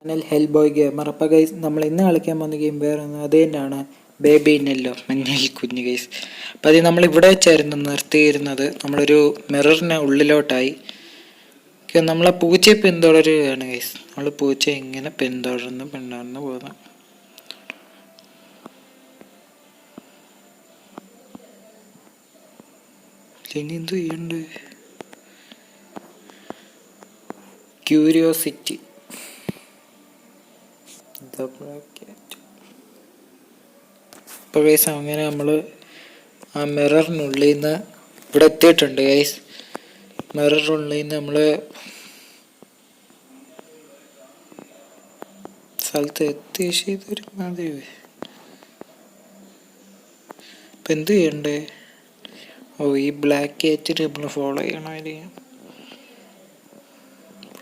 Channel hell boy gamer. അപ്പോൾ guys നമ്മൾ ഇന്ന് കളിക്കാൻ പോകുന്ന ഗെയിം വേറെ അത് തന്നെയാണ് ബേബി നെല്ലോ മഞ്ഞൾ കുഞ്ഞ് ഗൈസ്. അപ്പം അത് നമ്മൾ ഇവിടെ വെച്ചായിരുന്നു നിർത്തിയിരുന്നത്. നമ്മളൊരു മിററിന് ഉള്ളിലോട്ടായി. നമ്മളെ പൂച്ചയെ പിന്തുടരുകയാണ് ഗൈസ്. നമ്മൾ പൂച്ചയെ ഇങ്ങനെ പിന്തുടർന്ന് പോകുന്നു. ഇനി എന്ത് ചെയ്യണ്ട്? ക്യൂരിയോസിറ്റി. അപ്പോൾ ഗൈസ് അങ്ങനെ നമ്മൾ ആ മിററിനുള്ളിൽ നിന്ന് ഇവിടെ എത്തിയിട്ടുണ്ട് ഗൈസ്. മിററിനുള്ളിൽ നിന്ന് നമ്മൾ സ്ഥലത്ത് എത്തിയ ചെയ്തൊരു മതി. ഇപ്പം എന്ത് ചെയ്യണ്ടേ? ഓ, ഈ ബ്ലാക്ക് ക്യാറ്റിന് നമ്മൾ ഫോളോ ചെയ്യണമായിരിക്കും.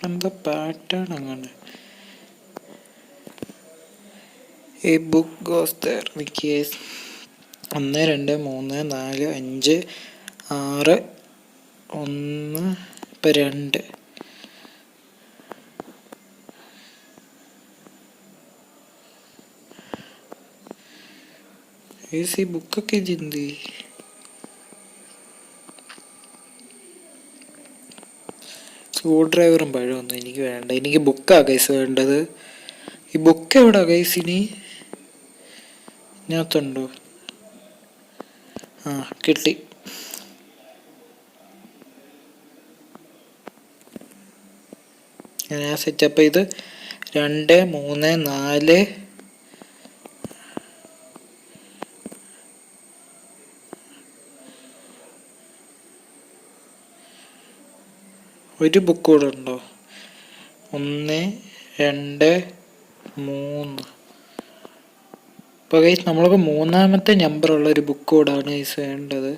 എന്താ പാറ്റേൺ അങ്ങനെ? ഈ ബുക്ക് ഗോസ് ദർ. 1 2 3 4 5 6 1 ഇപ്പം 2. ഈ ബുക്കൊക്കെ ചിന്തി. സ്ക്രൂ ഡ്രൈവറും പഴമൊന്നും എനിക്ക് വേണ്ട. എനിക്ക് ബുക്കാണ് ഗൈസ് വേണ്ടത്. ഈ ബുക്ക് എവിടാ ഗൈസ്? ഇനി ഇതിനകത്തുണ്ടോ? ആ, കിട്ടി. ഞാൻ സെറ്റപ്പ് ചെയ്ത് 2 3 4 ഒരു ബുക്ക് കൂടെ ഉണ്ടോ? 1 2 3. ഇപ്പോൾ ഗൈസ് നമ്മൾക്ക് 3ാമത്തെ നമ്പറുള്ള ഒരു ബുക്ക് കൂടാണ് ഗൈസ് വേണ്ടത്.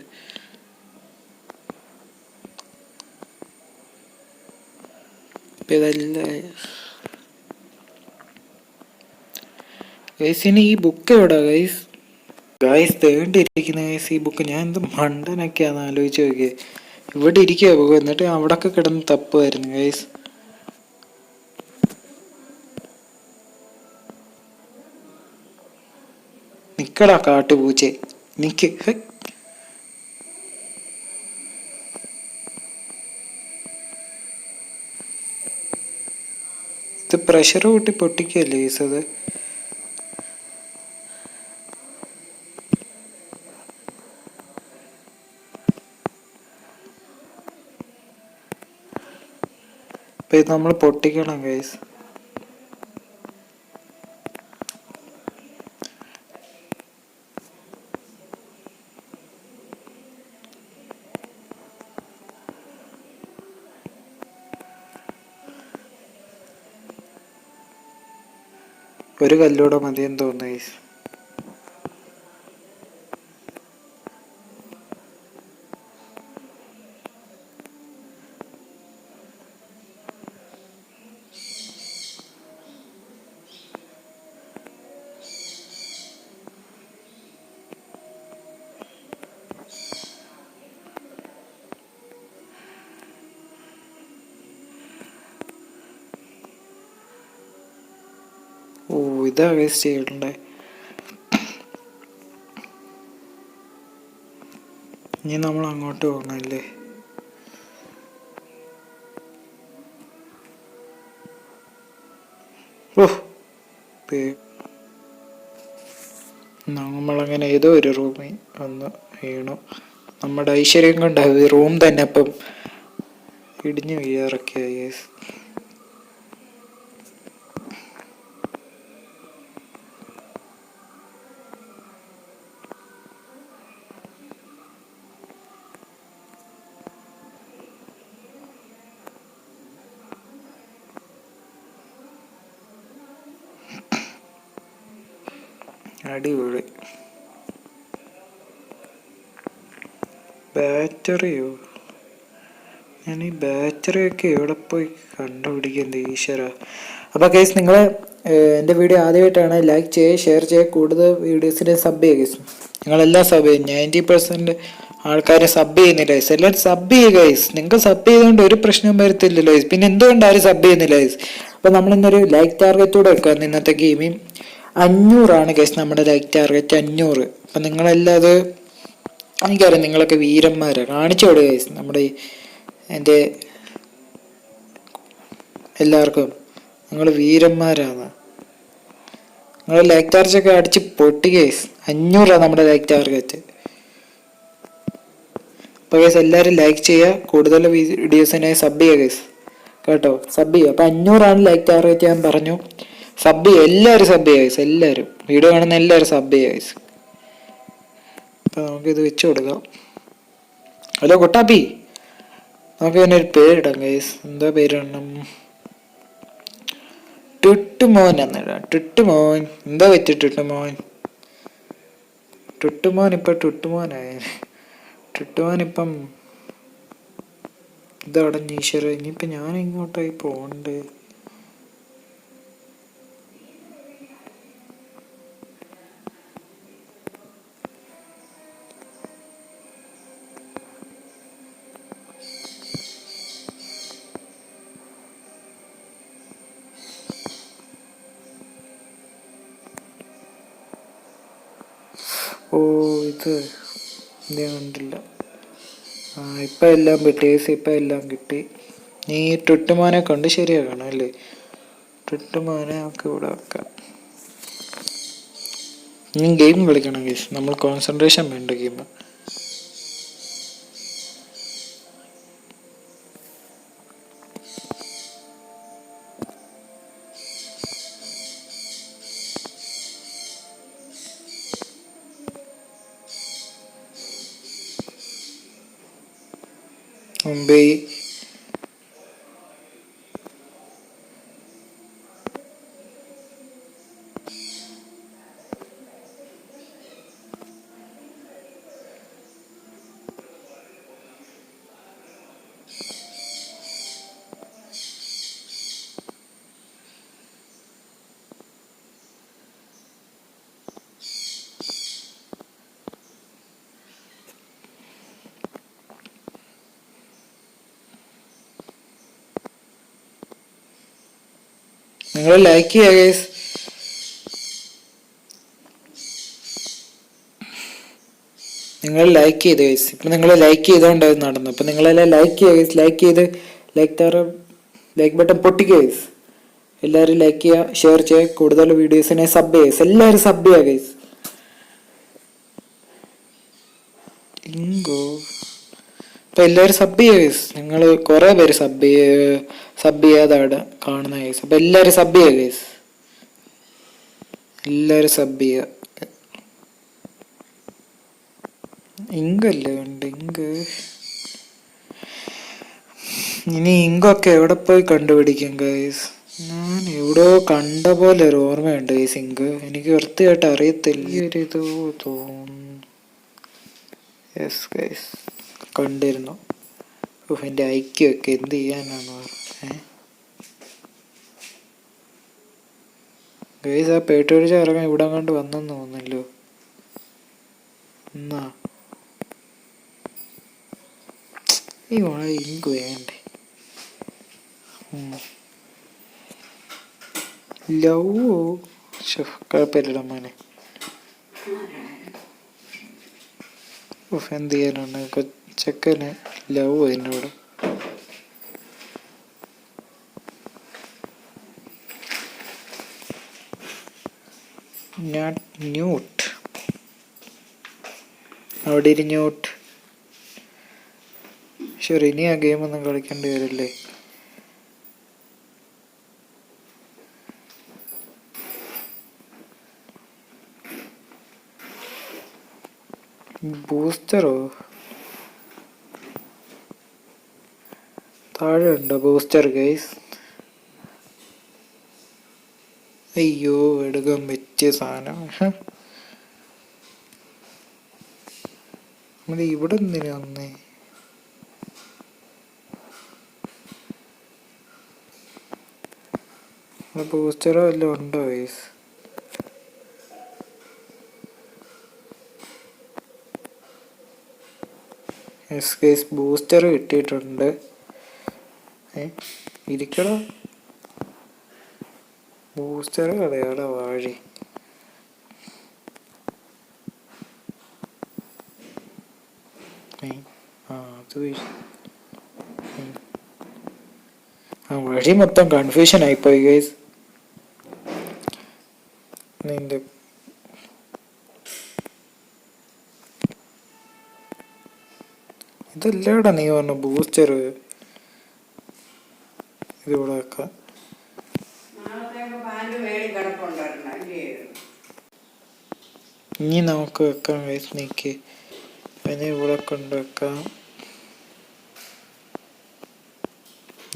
ഇപ്പം ഇതല്ല ഗൈസ്. ഇനി ഈ ബുക്ക് എവിടാ ഗൈസ്? തേണ്ടിയിരിക്കുന്ന ഗൈസ് ഈ ബുക്ക്. ഞാൻ എന്ത് മണ്ടനൊക്കെയാന്ന് ആലോചിച്ച് നോക്കിയേ. ഇവിടെ ഇരിക്കുക ബുക്ക്, എന്നിട്ട് അവിടൊക്കെ കിടന്ന് തപ്പുമായിരുന്നു ഗൈസ്. നിക്കടാ കാട്ടുപൂച്ചെ, നിക്ക്. ഇത് പ്രഷർ കൂട്ടി പൊട്ടിക്കല്ലേ ഗൈസ് അത്? അപ്പം ഇത് നമ്മൾ പൊട്ടിക്കണം ഗൈസ്. ഒരു കല്ലൂടെ മതിയെന്ന് തോന്നുന്നു ഗൈസ്. ഓ, ഇതാ ഗൈസ് ചെയ്യണ്ടേ. ഇനി നമ്മൾ അങ്ങോട്ട് പോകണല്ലേ? ഓ, നമ്മളങ്ങനെ ഏതോ ഒരു റൂമിൽ വന്ന് വീണു. നമ്മുടെ ഐശ്വര്യം കൊണ്ട് റൂം തന്നെ ഇപ്പം ഇടിഞ്ഞു വീഴറക്കിയ ഗൈസ്. അടിപൊളി. ബാറ്ററിയോ? ഞാൻ ഈ ബാറ്ററിയൊക്കെ എവിടെ പോയി കണ്ടുപിടിക്കുന്നത് ഈശ്വര. അപ്പോൾ ഗൈസ് നിങ്ങൾ എൻ്റെ വീഡിയോ ആദ്യമായിട്ടാണ് ലൈക്ക് ചെയ്യുക, ഷെയർ ചെയ്യുക, കൂടുതൽ വീഡിയോസിന് സബ് ചെയ്യുക ഗൈസ്. നിങ്ങളെല്ലാം സബ് ചെയ്യും. 90% ആൾക്കാരെ സബ് ചെയ്യുന്നില്ല ഗൈസ്. എല്ലാവരും സബ് ചെയ്യുക ഗൈസ്. നിങ്ങൾക്ക് സബ് ചെയ്തുകൊണ്ട് ഒരു പ്രശ്നവും വരത്തില്ലല്ലോ ഗൈസ്. പിന്നെ എന്തുകൊണ്ട് ആരും സബ് ചെയ്യുന്നില്ല ഗൈസ്? അപ്പൊ നമ്മളിന്നൊരു ലൈക്ക് ടാർഗറ്റോടെ വെക്കാം. ഇന്നത്തെ ഗെയിമിൽ 500 ഗൈസ് നമ്മുടെ ലൈക്ക് ടാർഗറ്റ് 500. അപ്പൊ നിങ്ങളെല്ലാം അത് എനിക്കറിയാം നിങ്ങളൊക്കെ വീരന്മാരാണ്. കാണിച്ചോടെ ഗൈസ് നമ്മുടെ എൻ്റെ എല്ലാവർക്കും നിങ്ങൾ വീരന്മാരാണ്. നിങ്ങൾ ലൈക്ക് ടാർഗറ്റൊക്കെ അടിച്ച് പൊട്ടി ഗൈസ്. 500 നമ്മുടെ ലൈക്ക് ടാർഗറ്റ്. അപ്പോൾ ഗൈസ് എല്ലാവരും ലൈക്ക് ചെയ്യുക. കൂടുതൽ വീഡിയോസിനായി സബ് ചെയ്യുക ഗൈസ് കേട്ടോ. സബ് ചെയ്യുക. അപ്പോൾ 500 ലൈക്ക് ടാർഗറ്റ് ഞാൻ പറഞ്ഞു. സബ് ചെയ്യുക. എല്ലാവരും സബ് ചെയ്യുക ഗൈസ്. എല്ലാവരും വീഡിയോ കാണുന്ന എല്ലാവരും സബ് ചെയ്യുക ഗൈസ്. അപ്പോൾ നമുക്കിത് വെച്ച് കൊടുക്കാം. ഹലോ കൊട്ടാപ്പി, നമുക്ക് തന്നെ ഒരു പേരിടാം ഗൈസ്. എന്താ പേരിടണം? ടുട്ടുമോൻ എന്നിടാം. ടുട്ടുമോൻ. എന്താ പറ്റി ടുട്ടുമോൻ? ടുട്ടുമോൻ ഇപ്പം ടുട്ടുമോനായ. ടുട്ടുമോനിപ്പം ഇതവിടെ ഈശ്വര. ഇനിയിപ്പം ഞാൻ ഇങ്ങോട്ടായി പോകണ്ടേ? ഓ ഇത് ഞാൻ കണ്ടില്ല. ഇപ്പം എല്ലാം കിട്ടി. ഇപ്പം എല്ലാം കിട്ടി. നീ ടുട്ടുമോനെ കൊണ്ട് ശരിയാക്കണം അല്ലേ? ടുട്ടുമോനെ നമുക്ക് ഇവിടെ വെക്കാം. നീ ഗെയിം കളിക്കണം ഗെയ്സ്. നമ്മൾ കോൺസെൻട്രേഷൻ വേണ്ട ഗെയിം. മുംബൈ നിങ്ങൾ ലൈക്ക് ചെയ്യുക ഗൈസ്. നിങ്ങൾ ലൈക്ക് ചെയ്ത് ഗൈസ്. ഇപ്പം നിങ്ങൾ ലൈക്ക് ചെയ്തുകൊണ്ട് അത് നടന്നു. അപ്പം നിങ്ങളെല്ലാം ലൈക്ക് ചെയ്യുക ഗൈസ്. ലൈക്ക് ചെയ്ത് ലൈക്ക് ബട്ടൺ പൊട്ടിക്കുക ഗൈസ്. എല്ലാവരും ലൈക്ക് ചെയ്യുക, ഷെയർ ചെയ്യുക. കൂടുതൽ വീഡിയോസിനെ സബ് ചെയ്യുക. എല്ലാവരും സബ് ചെയ്യുക ഗൈസ്. ഇങ്കോ അപ്പം എല്ലാവരും സബ് ചെയ്യുക ഗൈസ്. നിങ്ങൾ കുറേ പേര് സബ് ചെയ്യാതെ അവിടെ കാണുന്ന ഗൈസ്. അപ്പം എല്ലാവരും സബ് ചെയ്യുക ഗൈസ്. എല്ലാവരും സബ് ചെയ്യുക. ഇങ്കല്ലേ ഉണ്ട് ഇങ്ക്. ഇനി ഇങ്കൊക്കെ എവിടെ പോയി കണ്ടുപിടിക്കും ഗൈസ്? ഞാൻ എവിടെയോ കണ്ട പോലെ ഒരു ഓർമ്മയുണ്ട് ഗൈസ് ഇങ്ക്. എനിക്ക് വൃത്തിയായിട്ട് അറിയത്തില്ല. ഈ ഒരു ഇത് തോന്നുന്നു. യെസ് ഗൈസ് കണ്ടിരുന്നു. എൻ്റെ ഐക്യമൊക്കെ എന്ത് ചെയ്യാനാണ് ഗൈസ്. ആ പേട്ടൊഴിച്ച് ഇറങ്ങാൻ ഇവിടെ കണ്ട് വന്നെന്ന് തോന്നുന്നല്ലോ. എന്നാ ഈ ഇങ്ക് വേണ്ടേ? ലവോ കുഴപ്പമില്ലല്ലോ മോനെ. എന്ത് ചെയ്യാനാണ് കൊച്ചക്കന് ലവ് എന്നോട്. ന്യൂട്ട് അവിടെ ഇരുന്നൂട്ട്. ശരി, ഇനി ആ ഗെയിം ഒന്നും കളിക്കേണ്ടി വരില്ലേ? ബൂസ്റ്ററോ? താഴെ ഉണ്ടോ ബൂസ്റ്റർ ഗൈസ്? അയ്യോ എടുക്കാൻ പറ്റിയ സാധനം. നമ്മൾ ഇവിടെ എന്തിനാ വന്നേ? ബൂസ്റ്ററോ വല്ലതും ഉണ്ടോ ഗൈസ്? എസ് കേസ് ബൂസ്റ്റർ കിട്ടിയിട്ടുണ്ട്. ഇരിക്കടോ, ബൂസ്റ്റർ കളയാടാ വാഴി. വഴി മൊത്തം കൺഫ്യൂഷൻ ആയിപ്പോയി ഗൈസ്. നിന്റെ ഇതല്ലേടാ നീ പറഞ്ഞു ബൂസ്റ്റർ ഇതിവിടെ വെക്കാം. ഇനി നമുക്ക് വെക്കാം ഗൈസ്. നീക്ക് അതിനെ ഇവിടെ കൊണ്ടുവെക്കാം.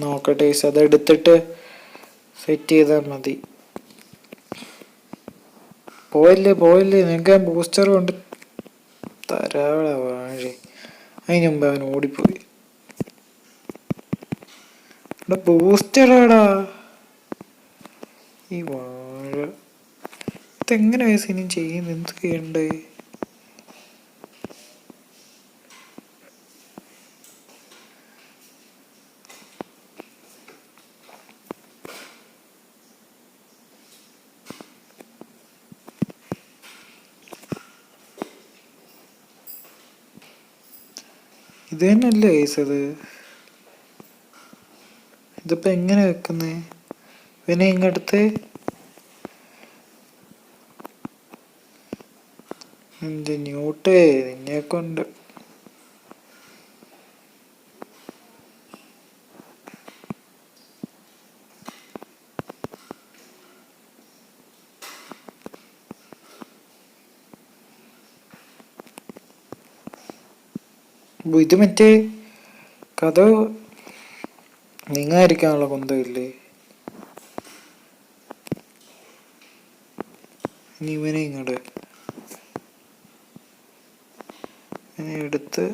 നോക്കട്ടെ ഗൈസ്, അതെടുത്തിട്ട് സെറ്റ് ചെയ്താൽ മതി. പോയില്ലേ നിങ്ങൾക്ക് ഞാൻ ബൂസ്റ്റർ കൊണ്ട് തരാടാ വാഴ. അതിന് മുമ്പ് അവൻ ഓടിപ്പോയി. ഇവിടെ ബൂസ്റ്ററാടാ ഈ വാഴ. ഇതെങ്ങനെ വയസ്സ് ഇനി ചെയ്യുന്നത്? എന്ത് ചെയ്യണ്ടേ? ഇത് തന്നെയല്ലേ കേസ് അത്? ഇതിപ്പോ എങ്ങനെ വെക്കുന്നേ? പിന്നെ ഇങ്ങടുത്ത് എന്ത് ന്യൂട്ടേ നിന്നെ കൊണ്ട്. ഇത് മറ്റേ കഥ നീങ്ങാതിരിക്കാനുള്ള കുന്തമില്ലേ? ഇനി ഇവനെ ഇങ്ങോട്ട് എടുത്ത്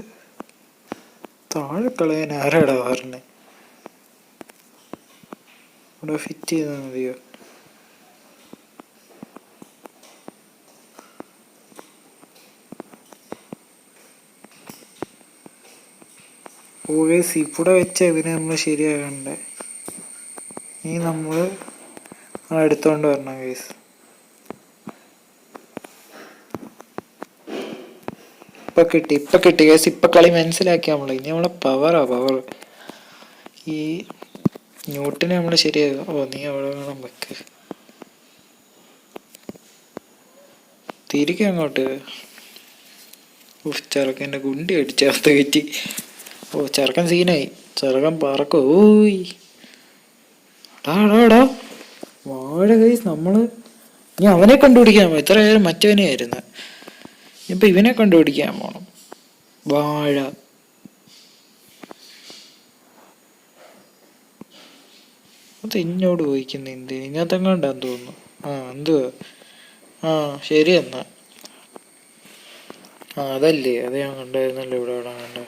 താഴെ കളയാൻ ആരാടാ പറഞ്ഞേ? ഇവിടെ ഫിറ്റ് ചെയ്താൽ മതിയോ? ഓവേസ് ഇവിടെ വെച്ച ഇവനെ നമ്മൾ ശരിയാകണ്ടേ? ഇനി നമ്മൾ എടുത്തോണ്ട് വരണം കേസ്. ഇപ്പൊ കിട്ടി കേസ്. ഇപ്പൊ കളി മനസ്സിലാക്കി നമ്മള്. ഇനി നമ്മളെ പവർ. ഈ ന്യൂട്ടിനെ നമ്മള് ശരിയാകും. ഓ നീ അവിടെ വേണം വെക്ക്. തിരികെ അങ്ങോട്ട്. ചെറുക്കൻ്റെ ഗുണ്ടി അടിച്ചകത്ത് കയറ്റി. ഓ ചെറുക്കൻ സീനായി. ചെറുക്കൻ പറക്കോ. ഓയ് ടാടാ വാഴ കൈസ്. നമ്മള് ഇനി അവനെ കണ്ടുപിടിക്കാൻ. ഇത്ര നേരം മറ്റവനെ ആയിരുന്നു. ഇപ്പൊ ഇവനെ കണ്ടുപിടിക്കാൻ പോണം. വാഴ അത് ഇങ്ങോട്ട് പോയിക്കുന്ന എന്ത്? ഇതിനകത്തെങ്ങാണ്ടാന്ന് തോന്നുന്നു. എന്തുവാ? ശരി എന്നാ. അതല്ലേ, അത് ഞാൻ കണ്ടായിരുന്നല്ലോ ഇവിടെ കണ്ട.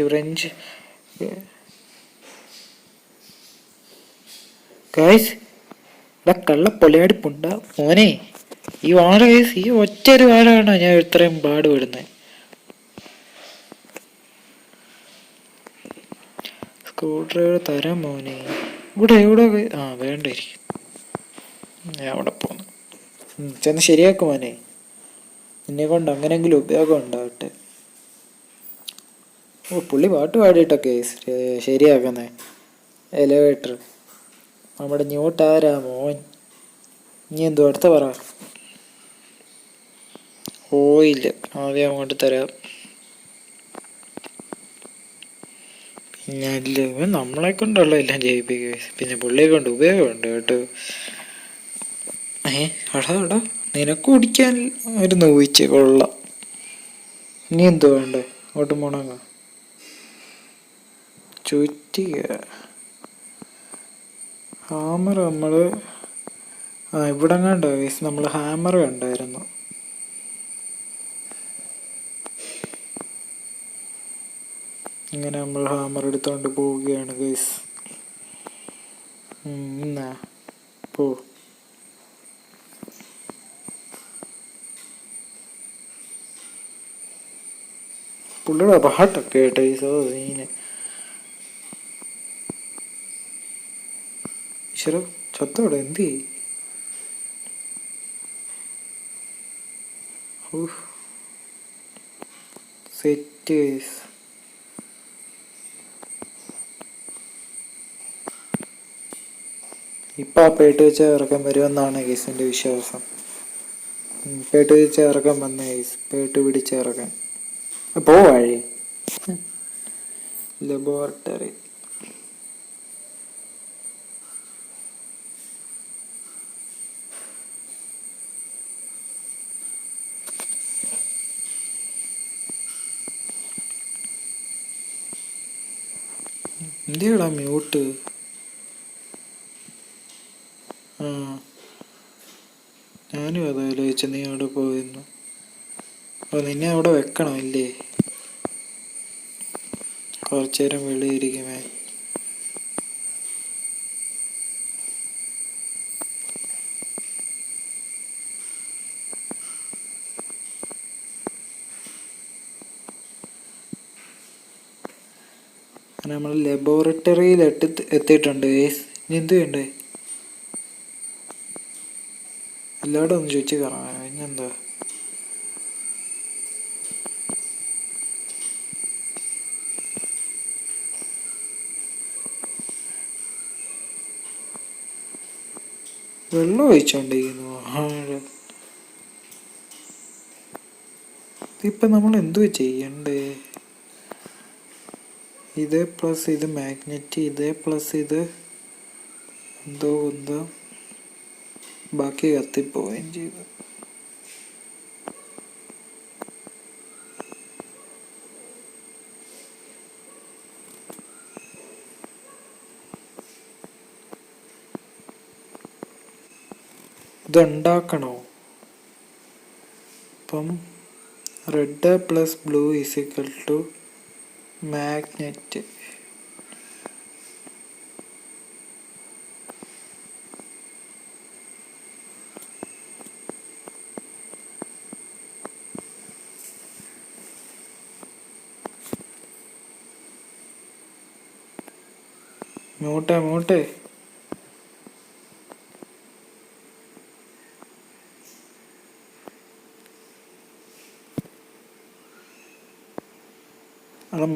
French guys. ഇവിടെ കള്ള പൊളിയാടിപ്പുണ്ട മോനെ. ഈ വാഴ ഗൈസ്, ഈ ഒറ്റൊരു വാഴ ആണോ ഞാൻ ഇത്രയും പാടുപെടുന്നത്? സ്ക്രൂ ഡ്രൈവർ തരാം മോനെ. ഇവിടെ വേണ്ടായിരിക്കും. ഞാൻ അവിടെ പോന്നു. ചെന്ന് ശരിയാക്കും മോനെ. എന്നെ കൊണ്ട് അങ്ങനെങ്കിലും ഉപയോഗം ഉണ്ടാവട്ടെ. പുള്ളി പാട്ട് പാടിയിട്ടൊക്കെ ശരിയാക്കുന്നേ. എലവേറ്റർ നമ്മുടെ ന്യൂട്ടാരാ മോൻ. ഇനി എന്തോ അടുത്ത പറ. ഓയില്ല ആദ്യം അങ്ങോട്ട് തരാം. പിന്നെ ഇവൻ നമ്മളെ കൊണ്ടുള്ള എല്ലാം ചെയ്യിപ്പിക്കുക. പിന്നെ പുള്ളിയെ കൊണ്ട് ഉപയോഗമുണ്ട് കേട്ടോ. എടാ നിനക്ക് കുടിക്കാൻ ഒരു നോവിച്ച് കൊള്ളാം. ഇനി എന്തോ വേണ്ടേ? അങ്ങോട്ട് മുണങ്ങ ചുറ്റിക. ഹാമർ നമ്മള് ഇവിടെ കണ്ടോ ഗൈസ്? നമ്മൾ ഹാമർ കണ്ടായിരുന്നു. ഇങ്ങനെ നമ്മൾ ഹാമർ എടുത്തോണ്ട് പോവുകയാണ് ഗൈസ്. എന്നാ പോ. പുള്ളിയുടെ പാട്ടൊക്കെ കേട്ടോ ഈ സീന്. ഈശ്വര ചത്തോടെ എന്ത് സെറ്റ്. ഇപ്പം ആ പേട്ട് വെച്ച ഇറക്കം വരുമെന്നാണ് കേസിൻ്റെ വിശ്വാസം. പേട്ട് വെച്ച ഇറക്കം വന്ന കേസ്, പേട്ട് പിടിച്ച ഇറക്കാൻ പോവാഴി ലബോറട്ടറി. എന്തിനാ മ്യൂട്ട്? ആ ഞാനും അതാലോചിച്ച നീ അവിടെ പോയിരുന്നു. അപ്പോൾ നിന്നെ അവിടെ വെക്കണം ഇല്ലേ? കുറച്ചു നേരം വെളിയിരിക്കുമേ. നമ്മൾ ലബോറട്ടറിയിൽ എത്തിയിട്ടുണ്ട്. ഇനി എന്ത് വേണ്ടേ? എല്ലാവരും ഒന്ന് ചോദിച്ചു കയറാം. ഇനിയെന്താ? വെള്ളം ഒഴിച്ചോണ്ടിരിക്കുന്നു. ഇപ്പം നമ്മൾ എന്തുവാ ചെയ്യണ്ടേ? ഇത് പ്ലസ് ഇത് മാഗ്നറ്റ്, ഇത് പ്ലസ് ഇത് എന്തോ ബാക്കി കത്തിപ്പോവുകയും ചെയ്തു. ഇതുണ്ടാക്കണോ? അപ്പം red plus blue is equal to magnet.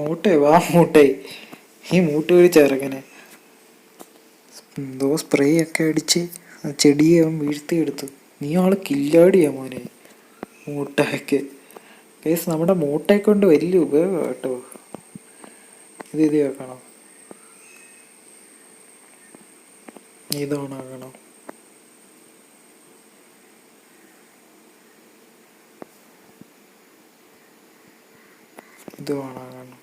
മൂട്ടെ വാ മൂട്ടെ. ഈ മൂട്ട് പിടിച്ചിറങ്ങനെ എന്തോ സ്പ്രേ ഒക്കെ അടിച്ച് ചെടിയെ അവൻ വീഴ്ത്തിയെടുത്തു. നീ ആള് കില്ലാടിയാ മോനെ. മൂട്ടയൊക്കെ കേസ് നമ്മുടെ മൂട്ടയെ കൊണ്ട് വലിയ ഉപയോഗം കേട്ടോ. ഇത് വെക്കണം, ഇത് ഓണാക്കണം. ഇത് ഓണാക്കണം.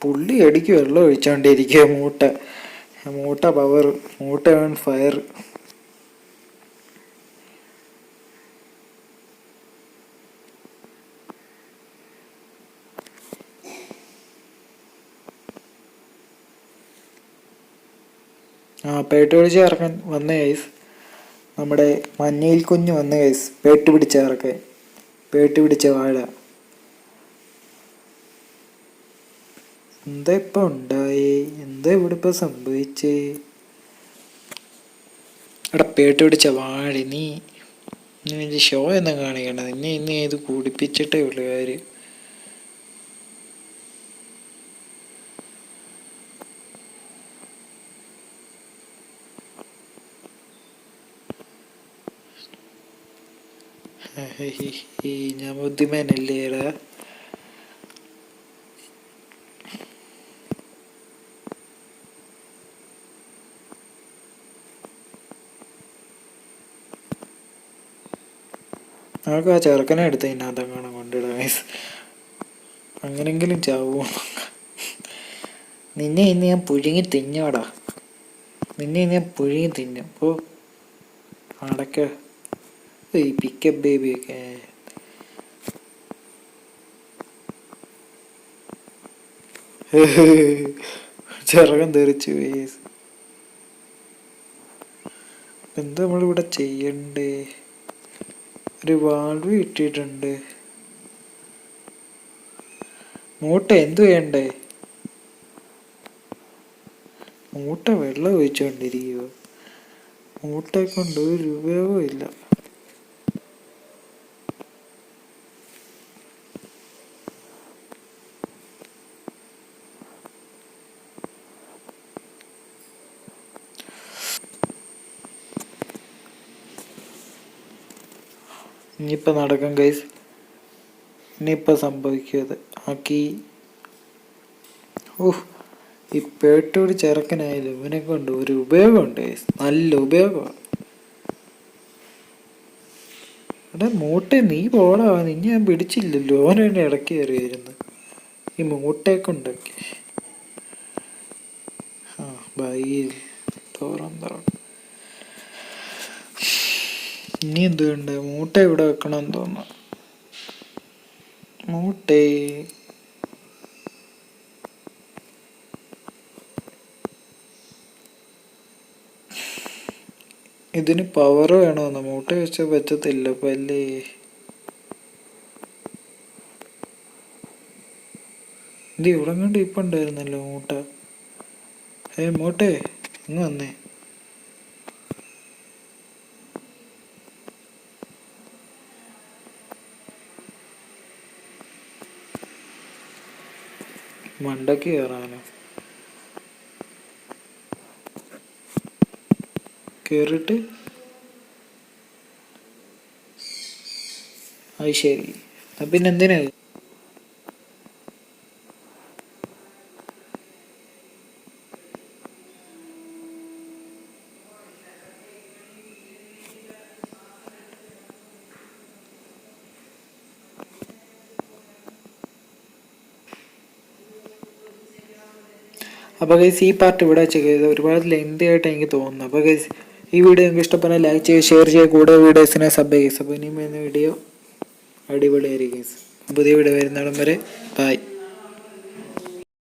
പുള്ളി അടിക്ക് വെള്ളം ഒഴിച്ചോണ്ടിരിക്കുക. മൂട്ട പവർ, മൂട്ട ഓൺ ഫയർ. പേട്ട് പിടിച്ച് ഇറക്കാൻ വന്ന കേസ് നമ്മുടെ മഞ്ഞയിൽ കുഞ്ഞ് വന്ന കേസ്. പേട്ട് പിടിച്ച ഇറക്കാൻ, പേട്ട് പിടിച്ച വാഴ. എന്താ ഇപ്പം ഉണ്ടായേ? എന്താ ഇവിടെ ഇപ്പം സംഭവിച്ചേ? എടാ പേട്ട് പിടിച്ച വാഴ, നീ ഷോ എന്നാ കാണിക്കണ്ട. നിന്നെ ഇത് കുടിപ്പിച്ചിട്ടേ ഉള്ളു കാര്യം. ഞാൻ ബുദ്ധിമാനല്ലേടാ. നമുക്ക് ആ ചെറുക്കനെ എടുത്ത് ഇതിനകത്തങ്ങനെ കൊണ്ടിടാം. അങ്ങനെങ്കിലും ചാവൂ. നിന്നെ ഇന്ന് ഞാൻ പുഴുങ്ങി തിന്നോടാ. നിന്നെ ഇന്ന് ഞാൻ പുഴുങ്ങി തിന്നും. ഓ അടക്ക ഈ പിക്കപ്പ് ബേബിയൊക്കെ. ചെറുക്കൻ തെറിച്ചു. എന്താ നമ്മളിവിടെ ചെയ്യണ്ടേ? ഒരു വാൾവ് ഇട്ടിട്ടുണ്ട്. മൂട്ട എന്തു വേണ്ടേ? മൂട്ട വെള്ളം ഒഴിച്ചുകൊണ്ടിരിക്കുക. മൂട്ടയെ കൊണ്ട് ഒരു ഉപയോഗവും ഇല്ല. ഇനിയിപ്പോൾ നടക്കും ഗൈസ്. ഇനിയിപ്പോൾ സംഭവിക്കുന്നത് ആക്കി. ഓഹ്, ഈ പേട്ടോട് ചെറുക്കനായാലും ഇവനെ കൊണ്ട് ഒരു ഉപയോഗമുണ്ട് ഗൈസ്, നല്ല ഉപയോഗമാണ്. എടാ മൂട്ടെ നീ പോടാ, നിന്നെ ഞാൻ പിടിച്ചില്ലല്ലോ. ഓൻ എന്നെ ഇടയ്ക്ക് കയറിയായിരുന്നു ഈ മൂട്ടയെ കൊണ്ടൊക്കെ. ആ ബൈ തുറന്നു. ഇനി എന്തുകൊണ്ട് മൂട്ട ഇവിടെ വെക്കണമെന്ന് തോന്നുന്നു. മൂട്ടേ ഇതിന് പവർ വേണമെന്ന്. മൂട്ട വെച്ചാൽ പറ്റത്തില്ല അപ്പം അല്ലേ. ഇത് ഇവിടെ കണ്ട് ഇപ്പം ഉണ്ടായിരുന്നല്ലോ മൂട്ട. മൂട്ടേ ഇങ്ങ് വന്നേ. മണ്ടയ്ക്ക് കയറാനോ? കേറിട്ട് അത് ശരി. പിന്നെ എന്തിനാ? അപ്പോൾ ഗൈസ് ഈ പാർട്ട് ഇവിടെ വെച്ച് ഒരുപാട് ലെങ്തി ആയിട്ട് എനിക്ക് തോന്നുന്നു. അപ്പോൾ ഗൈസ് ഈ വീഡിയോ നിങ്ങൾക്ക് ഇഷ്ടപ്പെട്ടാൽ ലൈക്ക് ചെയ്യുക, ഷെയർ ചെയ്യുക, കൂടെ വീഡിയോസിനെ സബ് ചെയ്യുക. അപ്പോൾ ഇനിയും വരുന്ന വീഡിയോ അടിപൊളിയായിരിക്കും ഗൈസ്. പുതിയ വീഡിയോ വരുന്നിടം വരെ ബൈ.